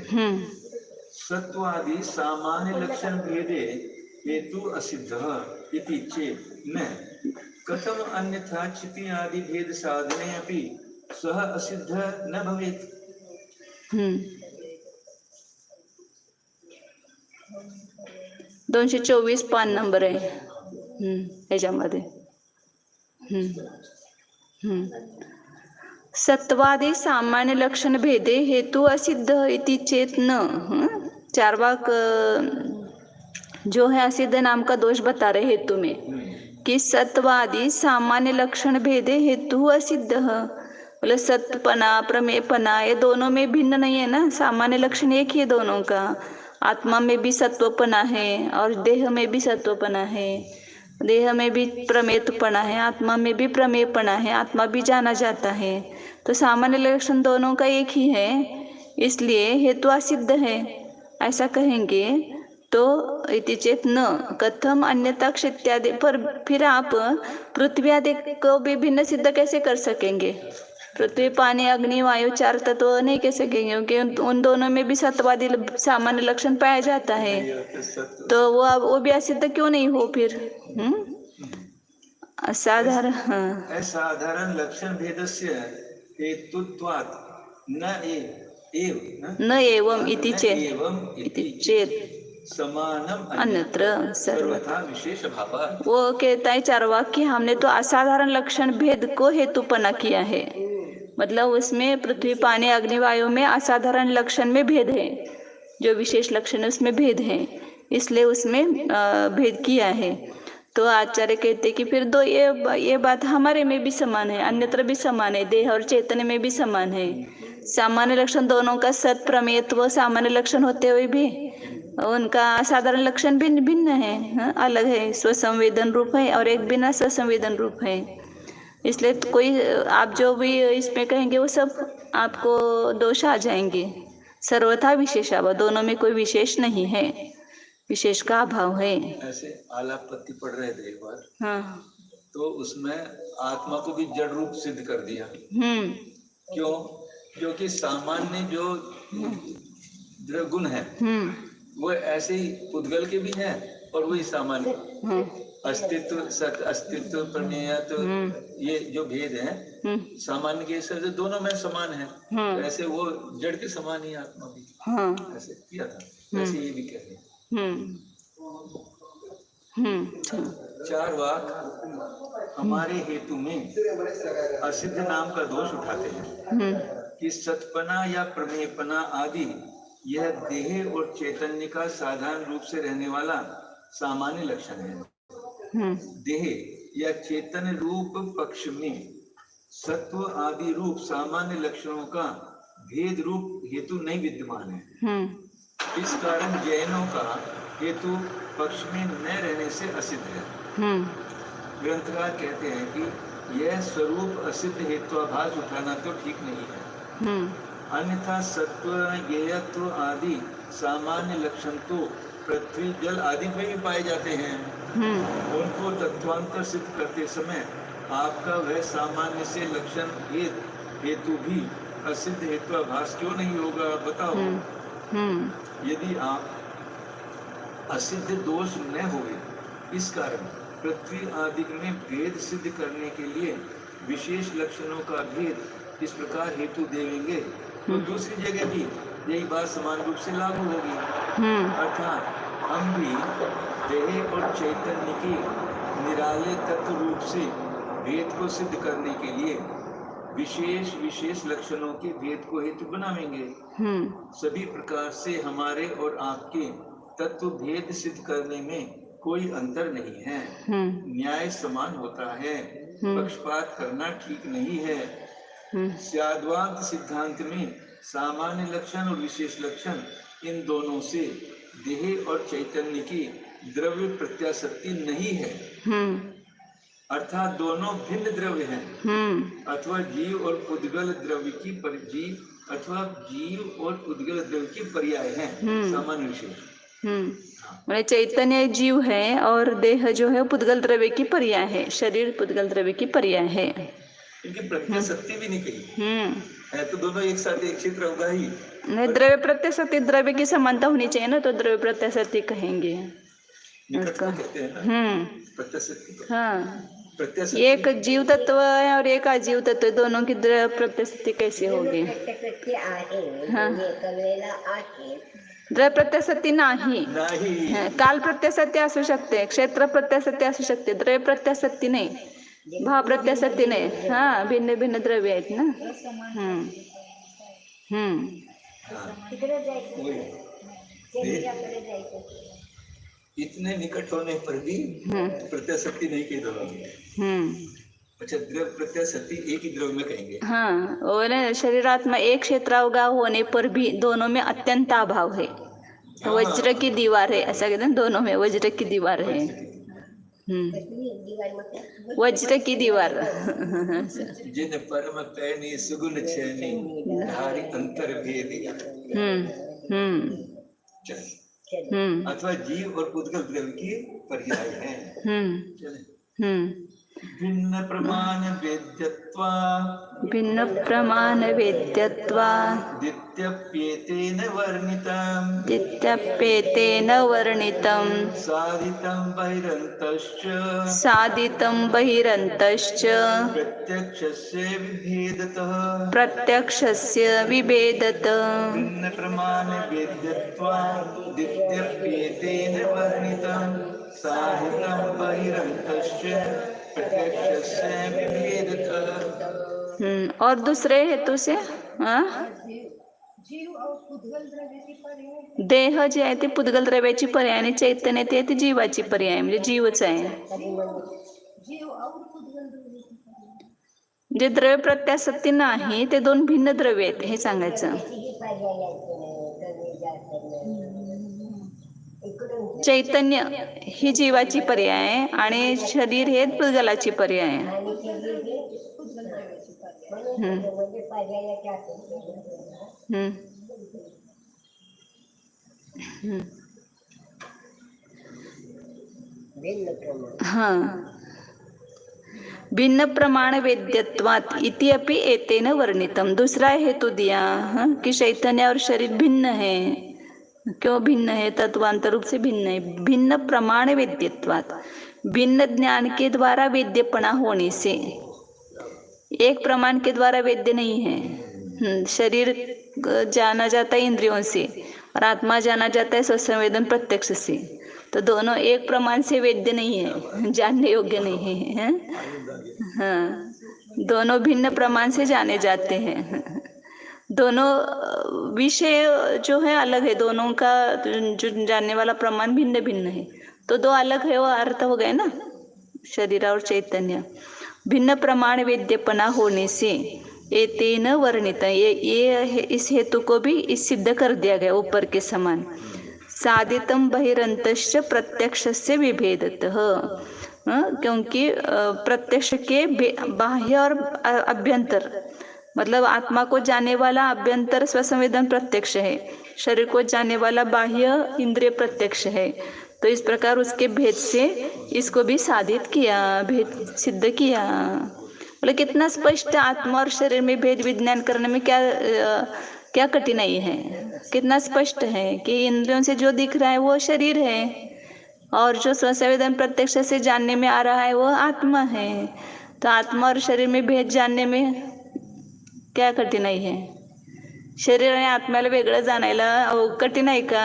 सत्वादि सामान्य लक्षण भेदे हेतु असिद्ध इति चेत् न कथम अन्यथा चिति आदि भेद साधने अपि सह असिद्ध न भवेत्। 224 पान नंबर आहे याच्यामध्ये। सत्वादि सामान्य लक्षण भेदे हेतु असिद्ध इति चेत न। चारवाक जो है असिद्ध नाम का दोष बता रहे हेतु में कि सत्वादि सामान्य लक्षण भेदे हेतु असिद्ध, मतलब सत्पना प्रमेयपना ये दोनों में भिन्न नहीं है ना, सामान्य लक्षण एक ही है दोनों का। आत्मा में भी सत्वपना है और देह में भी सत्वपना है, देह में भी प्रमेयपना है, आत्मा में भी प्रमेयपना है, आत्मा भी जाना जाता है, तो सामान्य लक्षण दोनों का एक ही है, इसलिए हेतु असिद्ध है ऐसा कहेंगे तो इति चेत न कथम अन्यथा क्षित्यादि। पर फिर आप पृथ्वी आदि को भी भिन्न सिद्ध कैसे कर सकेंगे? पृथ्वी पानी अग्नि वायु चार तत्व नहीं कह सकेंगे, क्योंकि उन दोनों में भी सत्वादि सामान्य लक्षण पाया जाता है, तो वो भी असिद्ध क्यों नहीं हो फिर? असाधारण असाधारण लक्षण भेदस्य हेतुत्वात् न एवं इति चेत् समानम अन्यत्र सर्वथा विशेष भाव। वो कहता है चारवाक कि हमने तो असाधारण लक्षण भेद को हेतुपना किया है, मतलब उसमें पृथ्वी पानी अग्नि वायु में असाधारण लक्षण में भेद है, जो विशेष लक्षण है उसमें भेद है, इसलिए उसमें भेद किया है। तो आचार्य कहते कि फिर दो ये बात हमारे में भी समान है, अन्यत्र भी समान है, देह और चैतन्य में भी समान है। सामान्य लक्षण दोनों का सत प्रमेयत्व सामान्य लक्षण होते हुए भी उनका असाधारण लक्षण भिन्न भिन्न है, अलग है, स्वसंवेदन रूप है और एक बिना स्वसंवेदन रूप है। इसलिए तो कोई आप जो भी इसमें कहेंगे वो सब आपको दोष आ जाएंगे। सर्वथा विशेषाभाव, दोनों में कोई विशेष नहीं है, विशेष का अभाव है। ऐसे आलापति पढ़ रहे थे एक बार, हाँ, तो उसमें आत्मा को भी जड़ रूप सिद्ध कर दिया। क्यों? क्योंकि सामान्य जो गुण है वो ऐसे ही पुद्गल के भी हैं और वही सामान्य अस्तित्व सत अस्तित्व प्रमेय, तो ये जो भेद है सामान्य के से दोनों में समान है, तो ऐसे वो जड़ के समान ही आत्मा भी ऐसे किया था, वैसे ये भी कह रहे हैं। चार वाक हमारे हेतु में असिद्ध नाम का दोष उठाते हैं कि सतपना या प्रमेयपना आदि यह देह और चैतन्य का साधारण रूप से रहने वाला सामान्य लक्षण है। देह या चैतन्य रूप पक्ष में सत्व आदि रूप सामान्य लक्षणों का भेद रूप हेतु नहीं विद्यमान है। इस कारण जैनों का हेतु पक्ष में न रहने से असिद्ध है। ग्रंथकार कहते हैं कि यह स्वरूप असिद्ध हेत्वाभास उठाना तो ठीक नहीं है, अन्यथा सत्व ज्ञेयत्व आदि सामान्य लक्षण तो पृथ्वी जल आदि में भी पाए जाते हैं। उनको तत्वांतर सिद्ध करते समय आपका वह सामान्य से लक्षण हेतु भी असिद्ध हेत्वाभास क्यों नहीं होगा, बताओ। यदि आप असिद्ध दोष न हुए, इस कारण पृथ्वी आदि में भेद सिद्ध करने के लिए विशेष लक्षणों का भेद इस प्रकार हेतु देंगे, तो दूसरी जगह भी यही बात समान रूप से लागू होगी। अर्थात हम भी देह और चैतन्य के निराले तत्व रूप से भेद को सिद्ध करने के लिए विशेष विशेष लक्षणों के भेद को हेतु बनाएंगे। सभी प्रकार से हमारे और आपके तत्व भेद सिद्ध करने में कोई अंतर नहीं है। न्याय समान होता है, पक्षपात करना ठीक नहीं है। स्याद्वांत सिद्धांत में सामान्य लक्षण और विशेष लक्षण, इन दोनों से देह और चैतन्य की द्रव्य प्रत्याशक्ति नहीं है। अर्थात दोनों भिन्न द्रव्य हैं, अथवा जीव और पुद्गल द्रव्य की जीव और पुद्गल द्रव्य की पर्याय है, सामान्य विशेष। मैंने चैतन्य जीव है और देह जो है पुद्गल द्रव्य की पर्याय है, शरीर पुद्गल द्रव्य की पर्याय है। इनकी प्रत्याशक्ति भी नहीं कही है, तो दोनों एक साथ एक क्षेत्र होगा ही। नहीं, द्रव्य प्रत्याशक्ति, द्रव्य की समानता होनी चाहिए ना, तो द्रव्य प्रत्याशक्ति कहेंगे निकटता कहते हैं ना, प्रत्याशक्ति। हाँ, एक जीव तत्व है और एक अजीव तत्व है, दोनों की द्रव्य प्रत्याशक्ति कैसे होगी? हाँ, द्रव्य प्रत्याशक्ती नाही, काल प्रत्याशक्ती असू शकते, क्षेत्र प्रत्याशक्ती असू शकते, द्रव्य प्रत्याशक्ती नाही, भाव प्रत्याशक्ती नाही। हा, भिन्न भिन्न द्रव्य आहेत ना। इतने निकट होने पर भी प्रत्याशक्ति नहीं कही दोनों। अच्छा, द्रव्य प्रत्याशक्ति एक ही द्रव्य में कहेंगे। हाँ, और शरीरात्मा एक क्षेत्रावगाव होने पर भी दोनों में अत्यंत अभाव है, वज्र की दीवार है, ऐसा कहते हैं, दोनों में वज्र की दीवार है। वज्र की दीवार। जिन परम पैनी सुगुण छेनी धारी अंतर भेदी। अथवा जीव और पुद्गल द्रव्य की पर्याय है। भिन्न प्रमाण वेद्यत्वा, भिन्न प्रमाण वेद्यत्वा, दित्यप्येतेन वर्णितम्, दित्यप्येतेन वर्णितम्, साधितं बहिरन्तश्च, साधितं बहिरन्तश्च, प्रत्यक्षस्य विभेदतः, प्रत्यक्षस्य विभेदतः। भिन्न प्रमाण वेद्यत्वा, दित्यप्येतेन वर्णितम्, साधितं बहिरन्तश्च, और दूसरे हेतु से देह जे आहे ते पुद्गल द्रव्याची पर्याय आणि चैतन्य ते जीवाची पर्याय, म्हणजे जीवच आहे। जे द्रव्य प्रत्याशक्ती नाही ते दोन भिन्न द्रव्य आहेत हे सांगायचं। चैतन्य ही जीवाची पर्याय आहे आणि शरीर हे पुद्गलाची पर्याय आहे। हाँ, भिन्न प्रमाण वेद्यत्वात् इति अपि एतेन वर्णितम। दूसरा हेतु दिया कि चैतन्य और शरीर भिन्न है। क्यों भिन्न है? तत्वांतर रूप से भिन्न है। भिन्न प्रमाण वेद्यत्वात्, भिन्न ज्ञान के द्वारा वेद्यपना होने से, एक प्रमाण के द्वारा वेद्य नहीं है। शरीर जाना जाता है इंद्रियों से और आत्मा जाना जाता है स्वसंवेदन प्रत्यक्ष से, तो दोनों एक प्रमाण से वेद्य नहीं है, जानने योग्य नहीं है। हाँ, दोनों भिन्न प्रमाण से जाने जाते हैं। दोनों विषय जो है अलग है, दोनों का जो जानने वाला प्रमाण भिन्न भिन्न है, तो दो अलग है, वो अर्थ हो गए ना, शरीर और चैतन्य। भिन्न प्रमाण वेद्यपना होने से एतेन वर्णित, ये इस हेतु को भी इस सिद्ध कर दिया गया ऊपर के समान। साधितम बहिरंतश्च प्रत्यक्षस्य विभेदतः, क्योंकि प्रत्यक्ष के बाह्य और अभ्यंतर, मतलब आत्मा को जाने वाला अभ्यंतर स्वसंवेदन प्रत्यक्ष है, शरीर को जाने वाला बाह्य इंद्रिय प्रत्यक्ष है। तो इस प्रकार उसके भेद से इसको भी साधित किया, भेद सिद्ध किया। बोले कितना स्पष्ट, आत्मा और शरीर में भेद विज्ञान करने में क्या कठिनाई है। कितना स्पष्ट है कि इंद्रियों से जो दिख रहा है वो शरीर है और जो स्वसंवेदन प्रत्यक्ष से जानने में आ रहा है वो आत्मा है। तो आत्मा और शरीर में भेद जानने में क्या कठिनाई है? शरीर आणि आत्म्याला वेगळं जाणायला कठीण आहे का?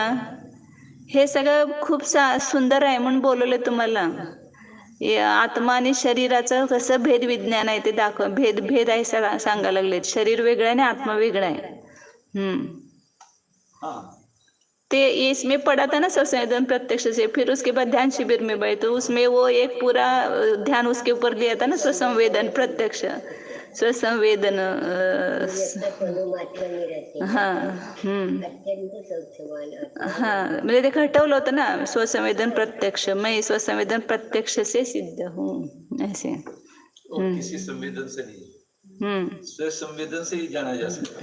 हे सगळं खूप सुंदर आहे म्हणून बोलवले तुम्हाला. आत्मा आणि शरीराचं कसं भेद विज्ञान आहे ते भेद आहे सांगायला लागले. शरीर वेगळं आहे आणि आत्मा वेगळा आहे. ते इसमें पढ़ा था ना स्वसंवेदन प्रत्यक्ष से, फिर उसके बाद ध्यान शिविर में गए तो उसमें वो एक पूरा ध्यान उसके ऊपर लिया था ना, स्वसंवेदन प्रत्यक्ष, स्वसंवेदन. हाँ हाँ, म्हणजे ते हटवलं होतं ना, स्वसंवेदन प्रत्यक्ष. मैं स्वसंवेदन प्रत्यक्ष से सिद्ध हूँ, ऐसे. किसी संवेदन से नहीं, स्वसंवेदन से ही जाना जा सकता.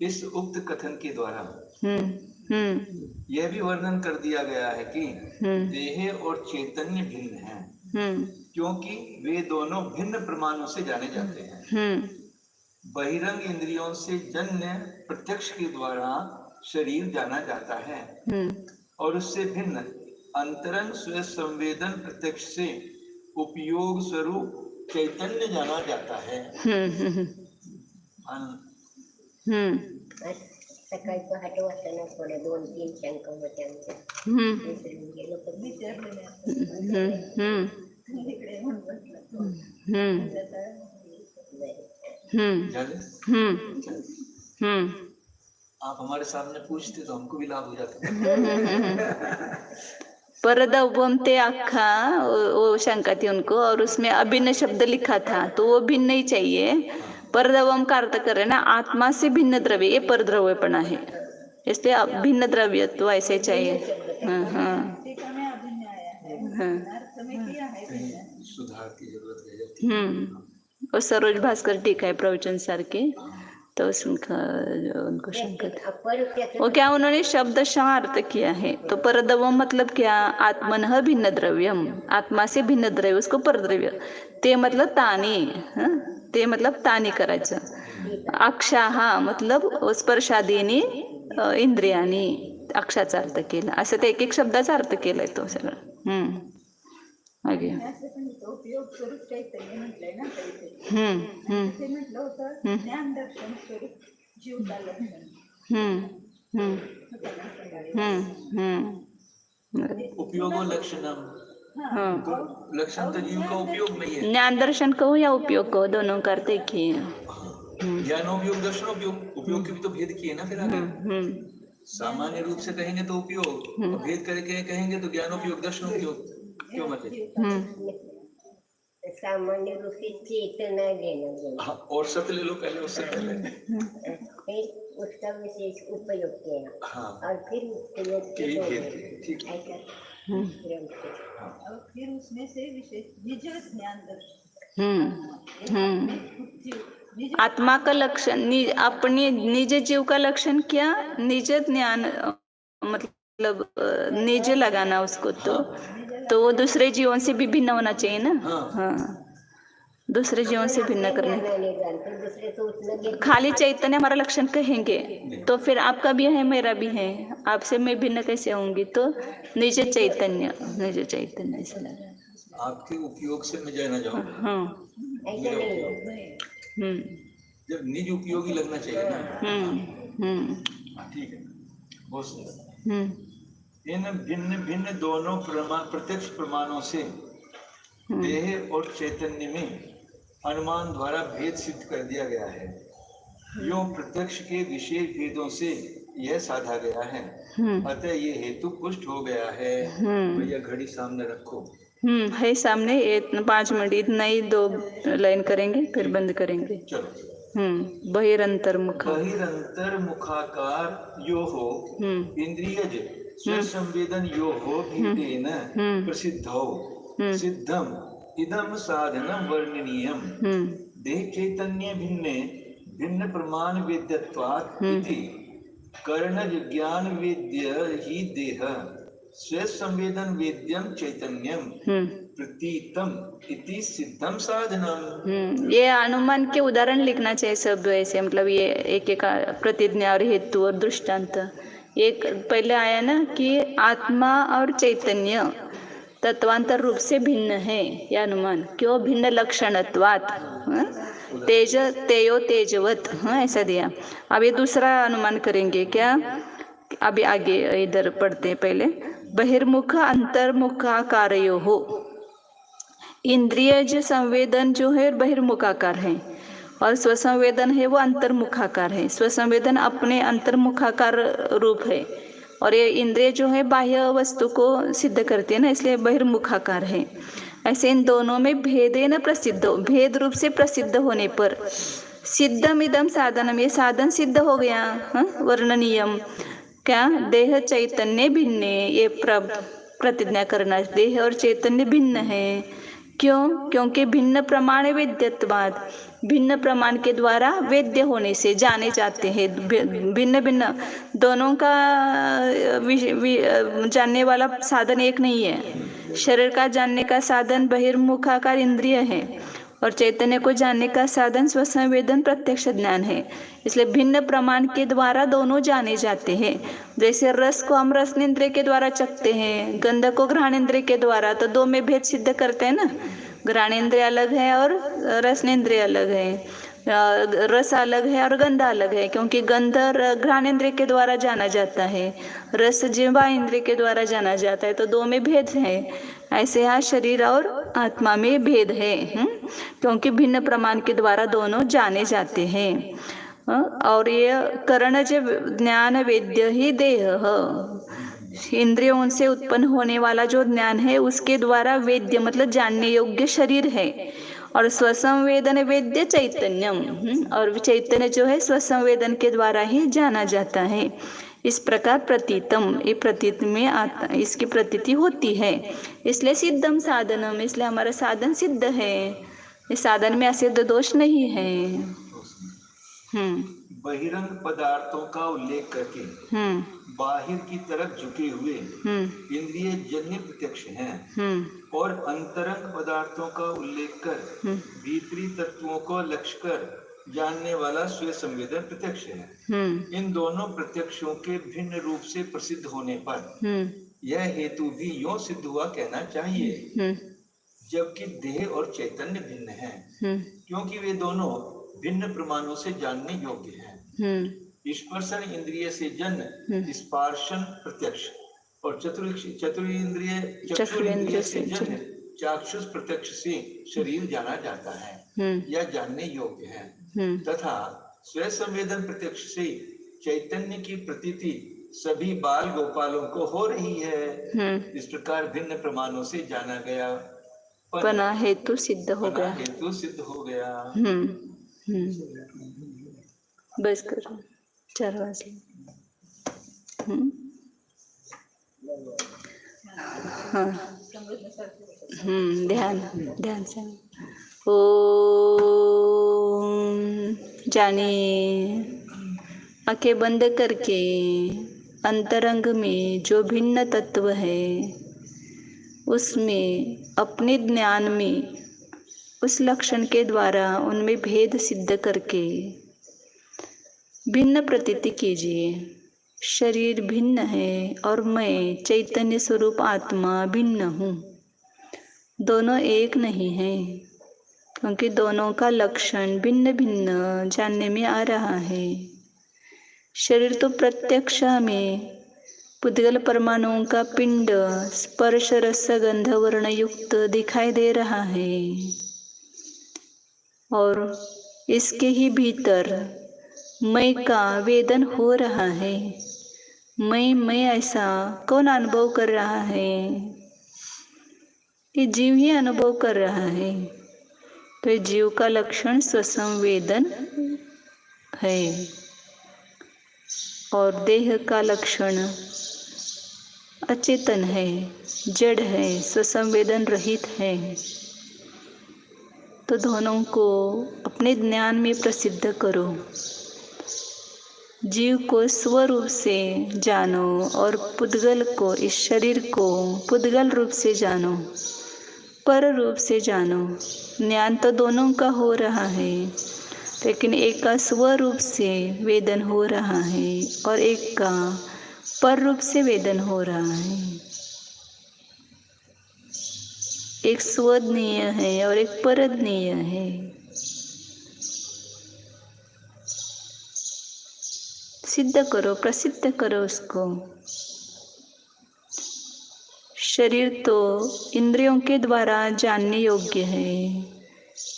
इस उक्त कथन के द्वारा यह भी वर्णन कर दिया गया है कि देह और चैतन्य भिन्न हैं, क्योंकि वे दोनों भिन्न प्रमाणों से जाने जाते हैं. बहिरंग इंद्रियों से जन्य प्रत्यक्ष के द्वारा शरीर जाना जाता है और उससे भिन्न अंतरंग स्वसंवेदन प्रत्यक्ष से उपयोग स्वरूप चैतन्य जाना जाता है. सकाळी पहाटे वाजताना थोडे 2-3 शंका होत्या आमच्या. गेलो तर आप हमारे सामने पूछते तो हमको भी लाभ हो जाता. परदवम ते आखा वो शंका थी उनको, और उसमें अभिन्न शब्द लिखा था तो वो भिन्न ही चाहिए. परद्रव्यम का अर्थ कर रहे ना, आत्मा से भिन्न द्रव्य, ये परद्रव्यपना है, इसलिए भिन्न द्रव्य तो ऐसे चाहिए. हाँ हाँ हाँ, सुधार की जरूरत रह जाती है. और सरोज भास्कर टीका है प्रवचन सार के, तो उनको शंका था वो क्या, उन्होंने शब्दशः अर्थ किया है. तो परद्रव्यम मतलब क्या, आत्मनः भिन्न द्रव्यम, आत्मा से भिन्न द्रव्य, उसको परद्रव्य. ते मतलब तानी, ते मतलब तानी करायचं. अक्षाहा मतलब स्पर्शादीनी इंद्रियानी, अक्षाचा अर्थ केला. असं ते एक एक शब्दाचा अर्थ केलाय तो सगळं. आगे उपयोग स्वरूप चैतन्य म्हटलंय ना, ते म्हटलं होतं ज्ञान दर्शन स्वरूप जीवता उपयोग लक्षणम. लक्षण तो जीव का उपयोग नहीं है. ज्ञान दर्शन कहो या उपयोग कहो, दोनों करते ही है. ज्ञानोपयोग दर्शनोपयोग, उपयोग के भी तो भेद किए ना. फिर आगे सामान्य रूप से कहेंगे तो उपयोग, भेद करके कहेंगे तो ज्ञानोपयोग दर्शनोपयोग. क्यों मतलब सामान्य रूप से चेतना लेना. और सत्य ले लो पहले, उससे पहले फिर उसका विशेष उपयोग किया. और फिर उपयोग ठीक है. और फिर उसमें से विशेष निज ज्ञान दर्शन, आत्मा का लक्षण, अपने निज जीव का लक्षण क्या, निज ज्ञान मतलब निज लगाना उसको. तो वो दूसरे जीवन से भी भिन्न होना चाहिए ना. हाँ, दूसरे जीवन से भिन्न करने. खाली चैतन्य हमारा लक्षण कहेंगे तो फिर आपका भी है मेरा भी है, आपसे मैं भिन्न कैसे होंगी. तो निज चैतन्य, निज चैतन्य ऐसा लगा. आपके उपयोग से मैं जाना जाऊँ. जब निज उपयोगी लगना चाहिए ना. ठीक है, बहुत सुंदर. इन भिन्न भिन्न दोनों प्रत्यक्ष प्रमाणों से देह और चैतन्य में अनुमान द्वारा भेद सिद्ध कर दिया गया है. यूं प्रत्यक्ष के विशेष भेदों से यह साधा गया है. अतः ये हेतु पुष्ट हो गया है. भैया घड़ी सामने रखो. है सामने. 5 मिनट इतना ही, 2 लाइन करेंगे फिर बंद करेंगे. चलो. बहिरंतर्मुख, बहिरंतर्मुखाकार यो हो इंद्रियज स्वसंवेदन यो हो भेदेन प्रसिद्धौ सिद्धम इदम साधनम वर्णनीयम. देह चैतन्य भिन्ने भिन्न प्रमाण वेद्यत्वात् इति कर्णज ज्ञान वेद्य ही देह स्व संवेदन वेद्यम चैतन्यम प्रतीतम इति सिद्धम साधनम। ये अनुमान के उदाहरण लिखना चाहिए सब ऐसे, मतलब ये एक एक प्रतिज्ञा और हेतु और दृष्टांत। एक पहले आया ना कि आत्मा और चैतन्य तत्वांतर रूप से भिन्न है, ये अनुमान। क्यों? भिन्न लक्षणत्वात्, तेज तेयो तेजवत, ऐसा दिया। अब ये दूसरा अनुमान करेंगे क्या? अभी आगे इधर पढ़ते हैं पहले। बहिर्मुख अंतर्मुखाकारयो हो, इंद्रिय जो संवेदन जो है बहिर्मुखाकार है और स्वसंवेदन है वो अंतर्मुखाकार है। स्वसंवेदन अपने अंतर्मुखाकार रूप है और ये इंद्रिय जो है बाह्य वस्तु को सिद्ध करती है ना, इसलिए बहिर्मुखाकार है। ऐसे इन दोनों में भेदेन प्रसिद्ध, भेद रूप से प्रसिद्ध होने पर सिद्धम इदम साधनम, ये साधन सिद्ध हो गया। वर्णनीयम क्या? देह चैतन्य भिन्न, ये प्रतिज्ञा करना, देह और चैतन्य भिन्न है। क्यों? क्योंकि भिन्न प्रमाण वेद्यत्वाद, भिन्न प्रमाण के द्वारा वेद्य होने से जाने जाते हैं। भिन्न भिन्न दोनों का जानने वाला साधन एक नहीं है। शरीर का जानने का साधन बहिर्मुखाकार इंद्रिय है और चैतन्य को जानने का साधन स्वसंवेदन प्रत्यक्ष ज्ञान है। इसलिए भिन्न प्रमाण के द्वारा दोनों जाने जाते हैं। जैसे रस को हम रसनेन्द्रिय के द्वारा चखते हैं, गंध को घ्राणेन्द्रिय के द्वारा, तो दो में भेद सिद्ध करते हैं ना। घ्राणेन्द्रिय अलग है और रसनेन्द्रिय अलग है, रस अलग है और गंध अलग है, क्योंकि गंध घ्राणेन्द्रिय के द्वारा जाना जाता है, रस जिह्वा इंद्रिय के द्वारा जाना जाता है, तो दो में भेद है। ऐसे यहाँ शरीर और आत्मा में भेद है, क्योंकि भिन्न प्रमाण के द्वारा दोनों जाने जाते हैं। और ये करण जो ज्ञान वेद्य ही देह, इंद्रियों से उत्पन्न होने वाला जो ज्ञान है उसके द्वारा वेद्य मतलब जानने योग्य शरीर है। और स्वसंवेदन वेद्य चैतन्यम, और चैतन्य जो है स्वसंवेदन के द्वारा ही जाना जाता है। इस प्रकार प्रतीतम, ये प्रतीत में इसकी प्रतीति होती है, इसलिए सिद्धम साधनम, इसलिए हमारा साधन सिद्ध है। इस साधन में असिद्ध दोष नहीं है। बहिरंग पदार्थों का उल्लेख करके बाहिर की तरफ झुके हुए इंद्रिय जन्य प्रत्यक्ष हैं और अंतरंग पदार्थों का उल्लेख कर भीतरी तत्वों को लक्ष्य कर जानने वाला स्व संवेदन प्रत्यक्ष है। इन दोनों प्रत्यक्षों के भिन्न रूप से प्रसिद्ध होने पर यह हेतु भी यों सिद्ध हुआ कहना चाहिए, जबकि देह और चैतन्य भिन्न हैं, क्योंकि वे दोनों भिन्न प्रमाणों से जानने योग्य हैं। स्पर्शन इंद्रिय से जन्य स्पर्शन प्रत्यक्ष और चतुरेंद्रिय से जन्य चाक्षुष प्रत्यक्ष से शरीर जाना जाता है या जानने योग्य है, तथा स्व संवेदन प्रत्यक्ष से चैतन्य की प्रतीति सभी बाल गोपालों को हो रही है। इस प्रकार भिन्न प्रमाणों से जाना गया पना हेतु सिद्ध हो गया, हेतु सिद्ध हो गया। बस करो, 4 बजे। हाँ, ध्यान से। ओम जानिए, आंखें बंद करके अंतरंग में जो भिन्न तत्व है उसमें अपने ज्ञान में उस लक्षण के द्वारा उनमें भेद सिद्ध करके भिन्न प्रतीति कीजिए। शरीर भिन्न है और मैं चैतन्य स्वरूप आत्मा भिन्न हूँ। दोनों एक नहीं हैं, क्योंकि दोनों का लक्षण भिन्न भिन्न जानने में आ रहा है। शरीर तो प्रत्यक्ष में पुद्गल परमाणुओं का पिंड स्पर्श रस गंध वर्ण युक्त दिखाई दे रहा है, और इसके ही भीतर मैं का वेदन हो रहा है। मैं ऐसा कौन अनुभव कर रहा है? ये जीव ही अनुभव कर रहा है। तो ये जीव का लक्षण स्वसंवेदन है और देह का लक्षण अचेतन है, जड़ है, स्वसंवेदन रहित है। तो दोनों को अपने ज्ञान में प्रसिद्ध करो जीव को स्वरूप से जानो और पुद्गल को, इस शरीर को पुद्गल रूप से जानो, पर रूप से जानो। ज्ञान तो दोनों का हो रहा है, लेकिन एक का स्वरूप से वेदन हो रहा है और एक का पर रूप से वेदन हो रहा है। एक स्वदनीय है और एक परदनीय है। सिद्ध करो, प्रसिद्ध करो उसको। शरीर तो इंद्रियों के द्वारा जानने योग्य है।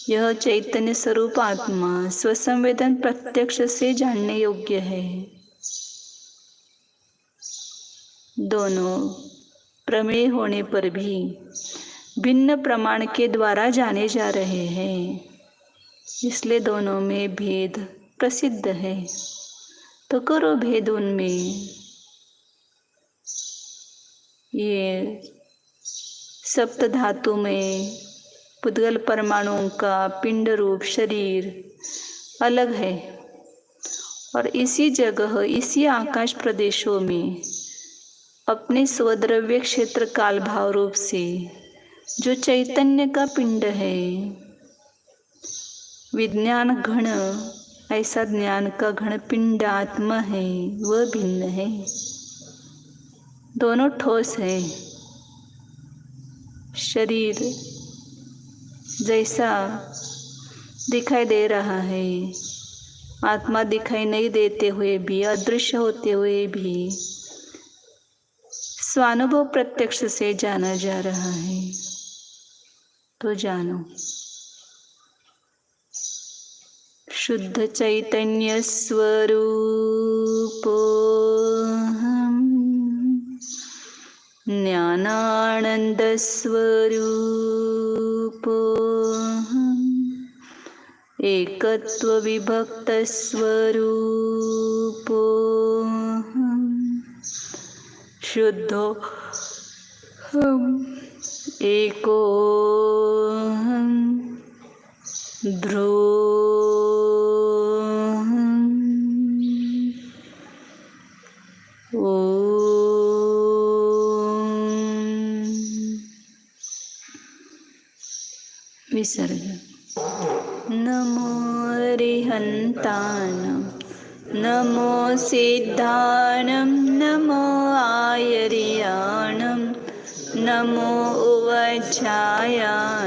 यह चैतन्य स्वरूप आत्मा स्वसंवेदन प्रत्यक्ष से जानने योग्य है। दोनों प्रमेय होने पर भी भिन्न प्रमाण के द्वारा जाने जा रहे हैं, इसलिए दोनों में भेद प्रसिद्ध है। तो करो भेद उनमें। ये सप्त धातु में पुद्गल परमाणुओं का पिंड रूप शरीर अलग है, और इसी जगह, इसी आकाश प्रदेशों में अपने स्वद्रव्य क्षेत्र काल भाव रूप से जो चैतन्य का पिंड है, विज्ञान घन, ऐसा ज्ञान का घन पिंड आत्मा है, वह भिन्न है। दोनों ठोस है। शरीर जैसा दिखाई दे रहा है, आत्मा दिखाई नहीं देते हुए भी, अदृश्य होते हुए भी स्वानुभव प्रत्यक्ष से जाना जा रहा है। तो जानो। शुद्ध चैतन्य स्वरूपोऽहम्, ज्ञानानंद स्वरूपोऽहम्, एकत्व विभक्त स्वरूपोऽहम्, शुद्धोऽहम् एकोऽहम्, ध्रुवोऽहम्। विसर्ग। नमो अरिहन्तानं, नमो सिद्धानं, नमो आयर्याणं, नमो उवज्झायाय,